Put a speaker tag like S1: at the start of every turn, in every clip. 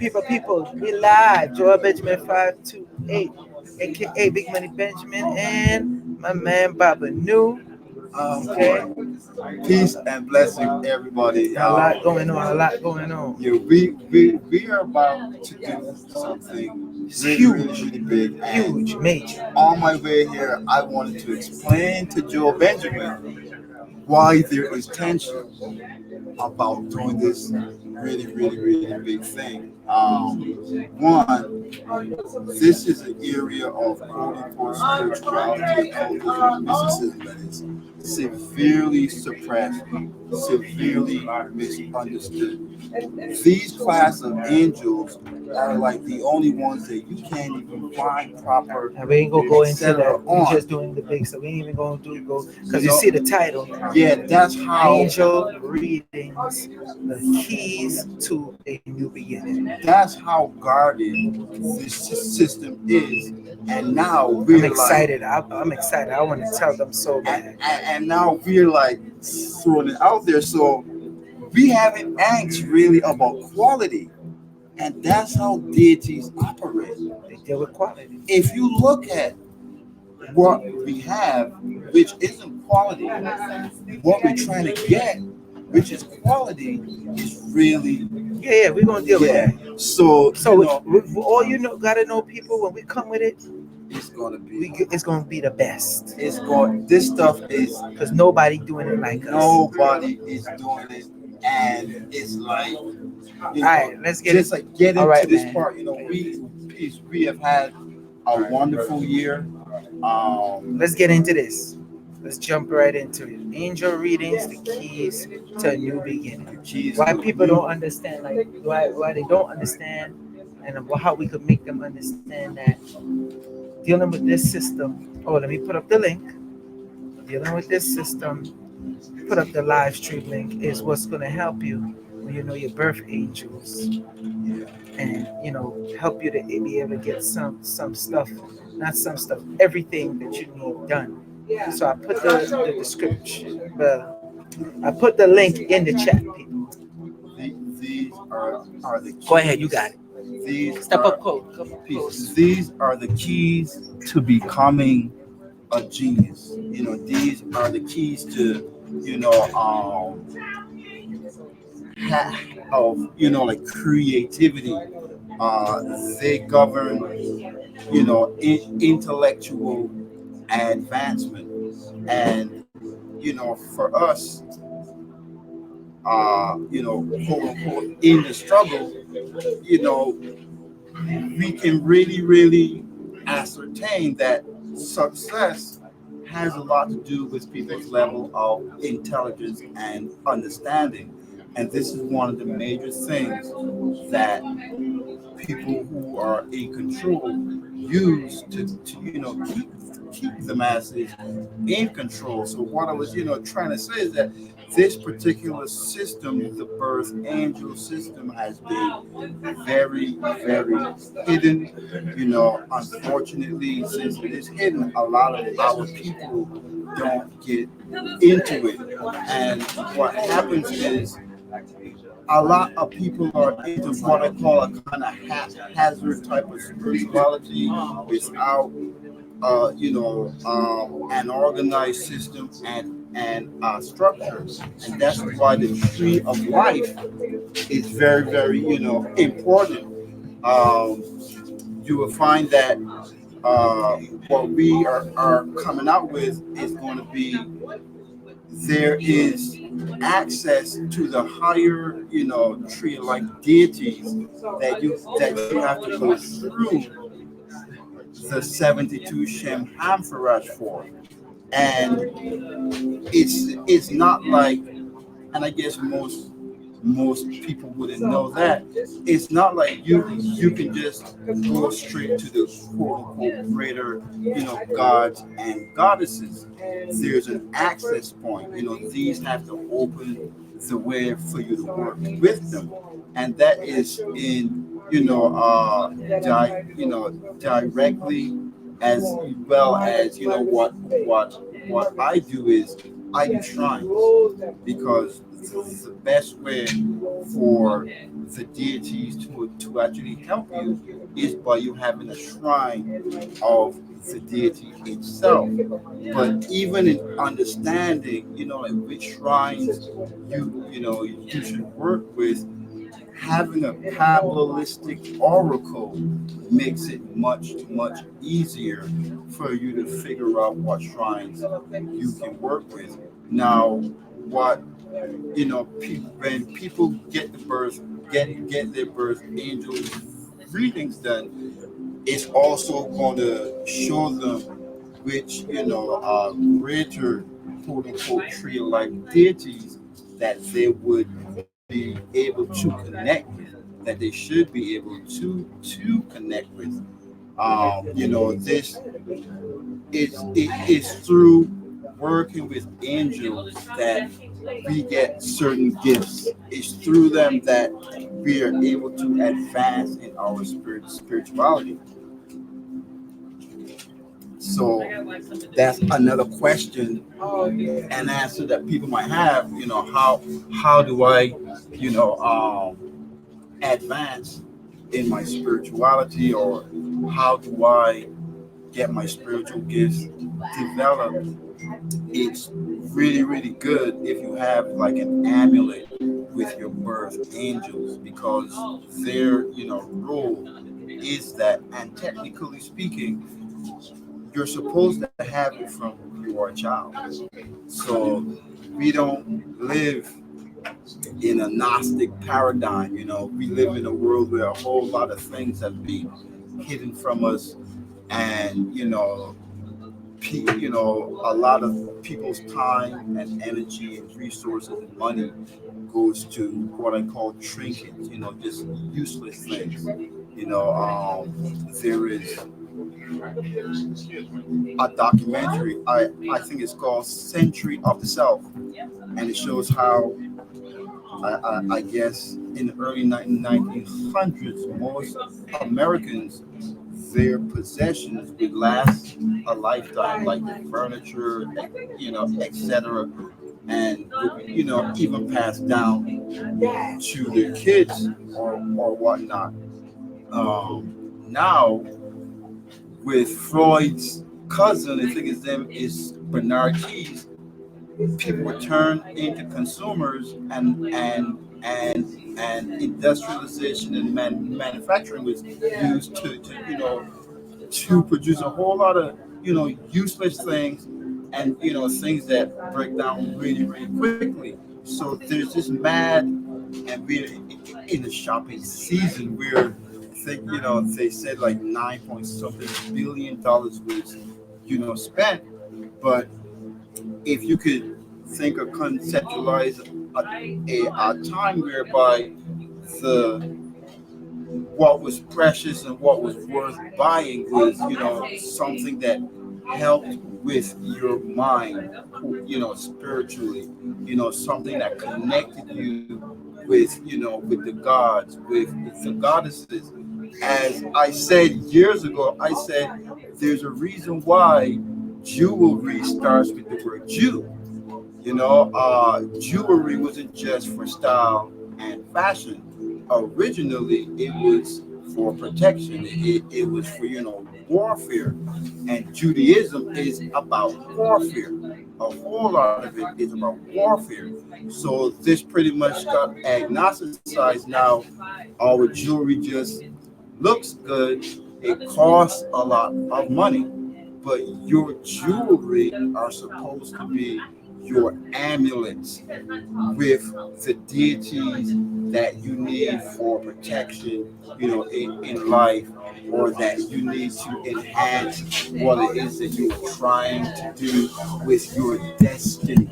S1: people, we live. Joel Benjamin 528, aka Big Money Benjamin, and my man Baba New. Okay,
S2: Peace and blessing, everybody.
S1: a lot going on, a lot going on.
S2: Yeah, we are about to do something
S1: It's
S2: really,
S1: huge,
S2: really big. And
S1: huge, major.
S2: on my way here, I wanted to explain to Joe Benjamin why there is tension about doing this really, really, really big thing. One, this is an area of quote unquote spirituality, occultism, mysticism that is severely suppressed, severely misunderstood. These class of angels are like the only ones that you can't even find proper
S1: And we ain't gonna go into
S2: etc.
S1: that. We
S2: on.
S1: just doing the big, so we ain't even gonna go because
S2: You
S1: you
S2: know,
S1: see the title.
S2: yeah, that's how
S1: Angel readings, the keys to a new beginning.
S2: that's how guarded this system is. And now
S1: I'm
S2: we're like,
S1: excited. I'm excited. I want to tell them so bad.
S2: and now we're like throwing it out there. So we haven't asked really about quality, and that's how deities operate.
S1: They deal with quality.
S2: If you look at what we have, which isn't quality, what we're trying to get, which is quality, is really
S1: Yeah, we're gonna deal with that.
S2: So
S1: So all gotta know, people, when we come with it,
S2: it's gonna be
S1: it's gonna be the best.
S2: it's going. This stuff is
S1: Because nobody doing it like us.
S2: nobody is doing it, and it's like
S1: All right, let's get
S2: just
S1: it.
S2: like get
S1: All
S2: into
S1: right,
S2: this
S1: man.
S2: part. We have had a wonderful year.
S1: Let's get into this. Let's jump right into it. Angel readings, the keys to a new beginning. Why people don't understand, like why they don't understand, and how we could make them understand that dealing with this system. Oh, let me put up the link. Dealing with this system, put up the live stream link, is what's going to help you when you know your birth angels, and help you to be able to get some stuff, not some stuff, everything that you need done. So I put the description, I put the link in the chat, people.
S2: These are the keys.
S1: Go ahead, you got it.
S2: These
S1: Step
S2: are
S1: up close.
S2: these are the keys to becoming a genius. These are the keys to of like creativity. They govern intellectual advancement, and for us, quote unquote, in the struggle, you know, we can really, really ascertain that success has a lot to do with people's level of intelligence and understanding. And this is one of the major things that people who are in control use to keep the masses in control. So what I was trying to say is that this particular system, the birth angel system, has been very, very hidden. Unfortunately, since it is hidden, a lot of our people don't get into it. And what happens is a lot of people are into what I call a kind of haphazard type of spirituality without, an organized system and structure. And that's why the tree of life is very, very, important. Um, you will find that uh, what we are coming out with is going to be there is access to the higher, tree like deities that you have to go through the 72 Shem Hamfarash for. And it's not like, and I guess most people wouldn't know that, it's not like you can just go straight to the quote unquote greater gods and goddesses. There's an access point. These have to open the way for you to work with them, and that is in directly, as well as what I do is I do shrines, because the best way for the deities to actually help you is by you having a shrine of the deity itself. But even in understanding, like which shrines you should work with, having a Kabbalistic oracle makes it much, much easier for you to figure out what shrines you can work with. Now, what when people get their birth angels readings done, it's also going to show them which greater quote unquote tree of life deities that they would be able to connect with, that they should be able to connect with. This is through working with angels that we get certain gifts. It's through them that we are able to advance in our spirituality. So that's another question and answer that people might have. How do I, you know, advance in my spirituality, or how do I get my spiritual gifts developed? It's really, really good if you have like an amulet with your birth angels, because their role is that, and technically speaking, you're supposed to have it from you are a child. So we don't live in a Gnostic paradigm. We live in a world where a whole lot of things have been hidden from us, and a lot of people's time and energy and resources and money goes to what I call trinkets. Just useless things. There is a documentary. I think it's called Century of the Self, and it shows how I guess in the early 1900s, most Americans, their possessions would last a lifetime, like the furniture, etc., and would, even passed down to their kids or whatnot. Now, with Freud's cousin, I think his name is Bernard Keys, people were turned into consumers, and industrialization and manufacturing was used to produce a whole lot of useless things, and things that break down really, really quickly. So there's this mad, and we're in the shopping season where they said like 9 point something billion was spent. But if you could think or conceptualize a time whereby the what was precious and what was worth buying was something that helped with your mind, spiritually, something that connected you with the gods, with the goddesses. As I said years ago, I said there's a reason why jewelry starts with the word Jew. Jewelry wasn't just for style and fashion. Originally, it was for protection. It was for warfare, and Judaism is about warfare. A whole lot of it is about warfare. So this pretty much got agnosticized now. Our jewelry just looks good. It costs a lot of money, but your jewelry are supposed to be your amulets with the deities that you need for protection, in life, or that you need to enhance what it is that you're trying to do with your destiny.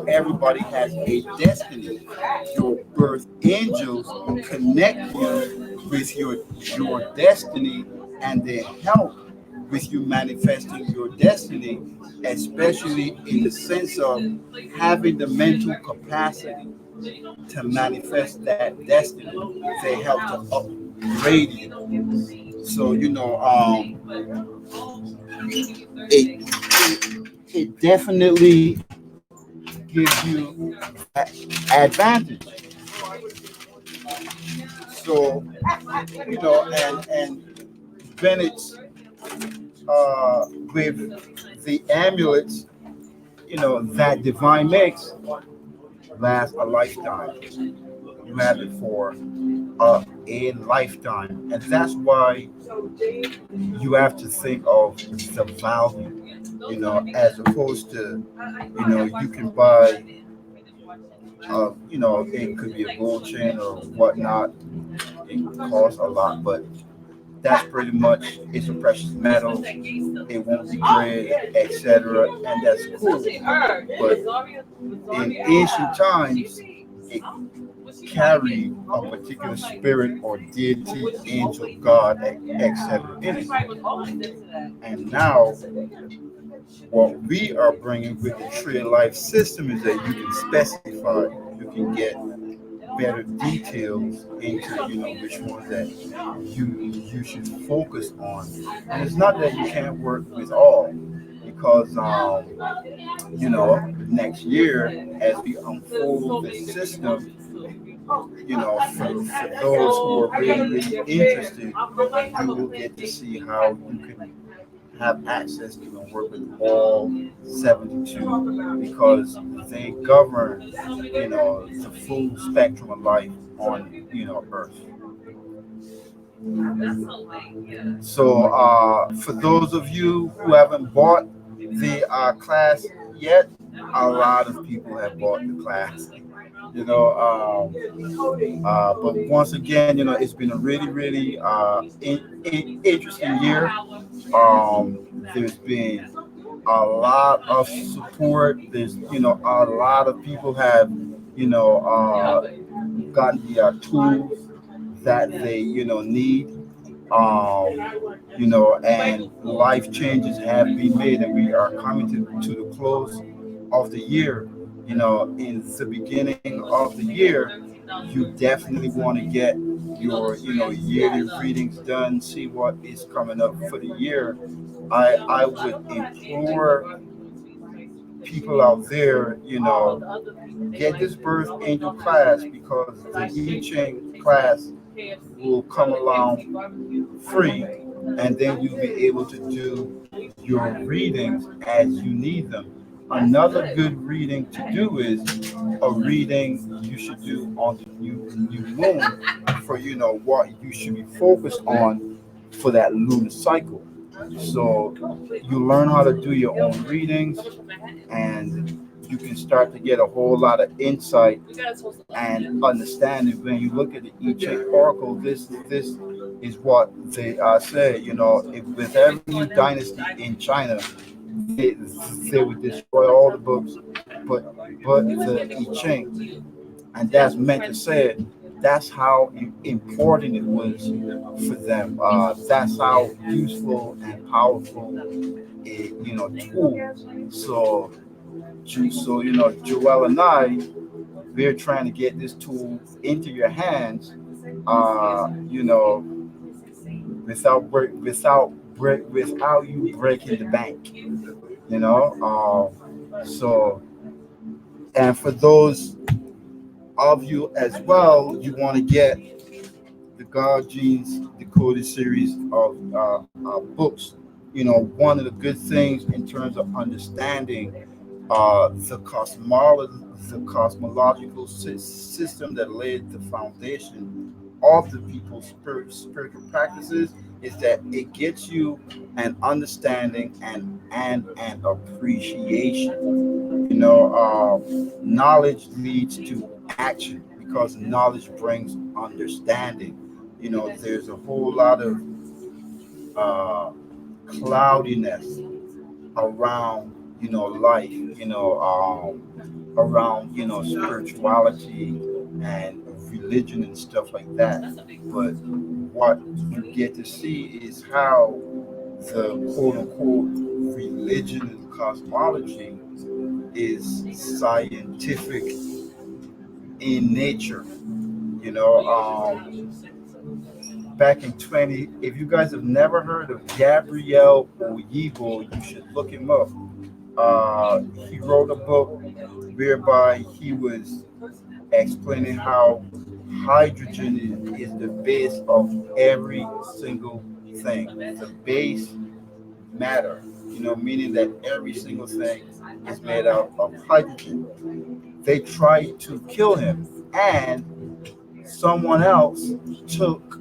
S2: Everybody has a destiny. Your birth angels connect you with your destiny, and they help with you manifesting your destiny, especially in the sense of having the mental capacity to manifest that destiny. They help to upgrade you. So it it definitely gives you that advantage. So, and Bennett's with the amulets, that divine mix lasts a lifetime. You have it for a lifetime, and that's why you have to think of the value, as opposed to, you can buy, it could be a gold chain or whatnot. It costs a lot, but that's pretty much, it's a precious metal. It won't degrade, etc., and that's cool. But in ancient times, it carried a particular spirit or deity, angel, God, etc. in it. And now, what we are bringing with the tree of life system is that you can specify, you can get better details into, which ones that you should focus on. And it's not that you can't work with all, because next year, as we unfold the system, for those who are really, really interested, you will get to see how you can have access to and work with all 72, because they govern, the full spectrum of life on, Earth. So, for those of you who haven't bought the class yet, a lot of people have bought the class. But once again, it's been a really, really interesting year. There's been a lot of support. There's, a lot of people have, gotten the tools that they, need. And life changes have been made, and we are coming to the close of the year. In the beginning of the year, you definitely want to get your, yearly readings done, see what is coming up for the year. I would implore people out there, get this birth angel class, because the I Ching class will come along free, and then you'll be able to do your readings as you need them. Another good reading to do is a reading you should do on the new moon, for, what you should be focused on for that lunar cycle. So you learn how to do your own readings, and you can start to get a whole lot of insight and understanding. When you look at the I Ching Oracle, this is what they say. If with every new dynasty in China, they, they would destroy all the books, but the I Ching, and that's meant to say that's how important it was for them. That's how useful and powerful a, tool. So, Joel and I, we're trying to get this tool into your hands, without without you breaking the bank. So, and for those of you as well, you want to get the God Genes Decoded series of books. One of the good things in terms of understanding the cosmological system that laid the foundation of the people's spiritual practices, is that it gets you an understanding and an appreciation. Knowledge leads to action, because knowledge brings understanding. There's a whole lot of uh, cloudiness around, life, around, spirituality and religion and stuff like that. But what you get to see is how the quote unquote religion and cosmology is scientific in nature. You know, back in 20, if you guys have never heard of Gabriel Oyibo, you should look him up. He wrote a book whereby he was explaining how hydrogen is the base of every single thing, the base matter, meaning that every single thing is made out of hydrogen. They tried to kill him, and someone else took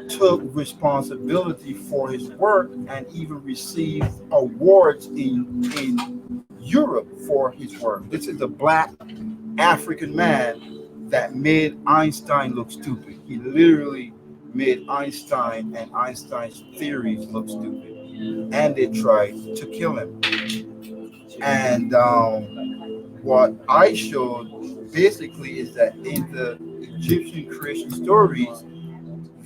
S2: took responsibility for his work and even received awards in Europe for his work. This is a black African man that made Einstein look stupid. He literally made Einstein and Einstein's theories look stupid. And they tried to kill him. And what I showed basically is that in the Egyptian creation stories,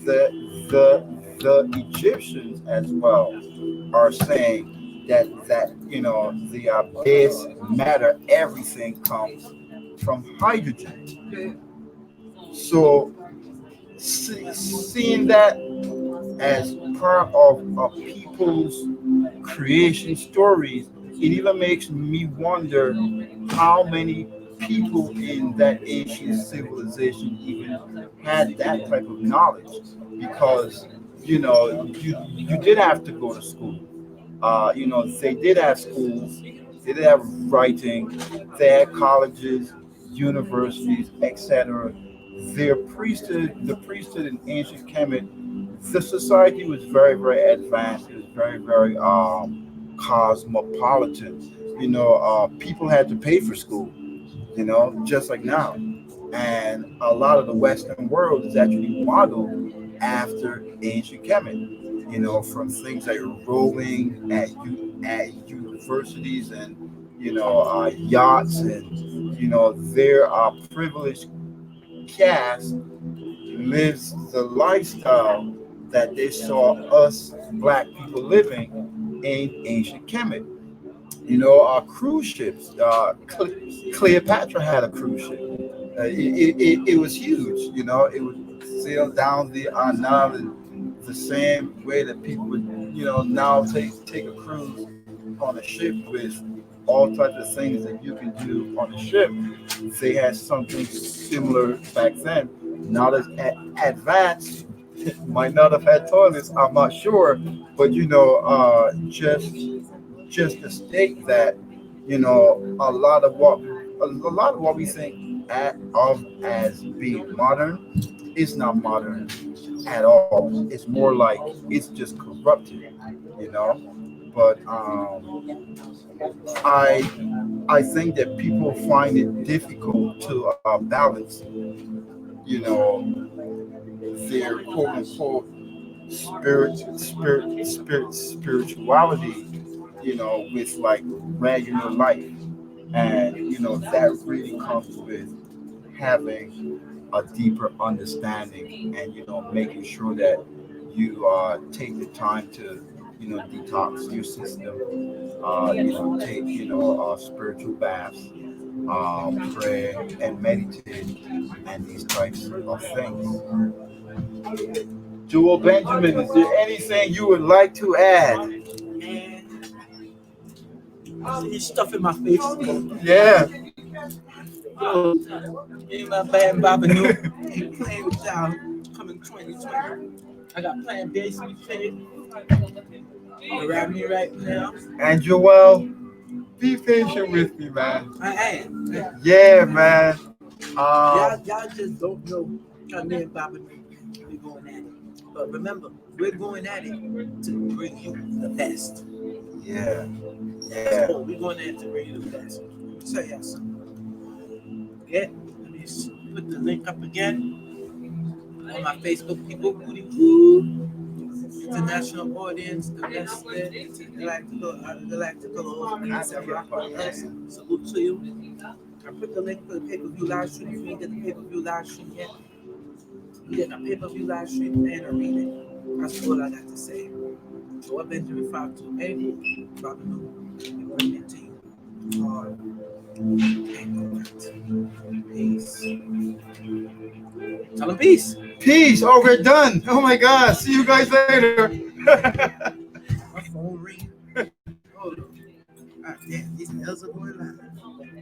S2: the the the Egyptians as well are saying that the base matter, everything comes from hydrogen. So seeing that as part of a people's creation stories, it even makes me wonder how many people in that ancient civilization even had that type of knowledge, because you did have to go to school. They did have schools, they did have writing, they had colleges, universities, etc. The priesthood in ancient Kemet, the society was very, very advanced. It was very, very cosmopolitan. People had to pay for school, just like now. And a lot of the Western world is actually modeled after ancient Kemet. From things like rowing at universities, and yachts, and there are privileged caste lives the lifestyle that they saw us black people living in ancient Kemet. Cruise ships. Cleopatra had a cruise ship. It was huge. It would sail down the Nile in the same way that people would, now take a cruise on a ship with all types of things that you can do on a ship. They had something similar back then. Not as advanced. Might not have had toilets. I'm not sure, but just to state that a lot of what we think of as being modern is not modern at all. It's more like it's just corrupted, you know. But I think that people find it difficult to balance, their quote unquote spirituality, with like regular life. And that really comes with having a deeper understanding, and making sure that you take the time to detox your system, take spiritual baths, pray and meditate, and these types of things. Joel Benjamin, is there anything you would like to add?
S1: Man, I see stuff in my face.
S2: Yeah.
S1: Yo, me and my band Baba New ain't playing with y'all coming 2020. I got playing bass we play around me right now.
S2: And Joel, be patient with me, man.
S1: I am.
S2: Yeah, man.
S1: Y'all just don't know how me and Baba New we're going at it. But remember, we're going at it to bring you the best.
S2: Yeah,
S1: That's
S2: yeah.
S1: all. We're going at it to bring you the best. Let me tell y'all something. Yeah, let me put the link up again on my Facebook people. Booty woo. International audience, the rest of it, galactical peace and rock with us. Salute to you. I put the link for the pay-per-view live stream. If you didn't get the pay-per-view live stream yet, you get a pay-per-view live stream and a reading. That's all I got to say. Joe Benjamin 528, Robin New, we bring it to you hard and correct. Peace. Tell them peace.
S2: Peace. Oh, we're done. Oh my God. See you guys later.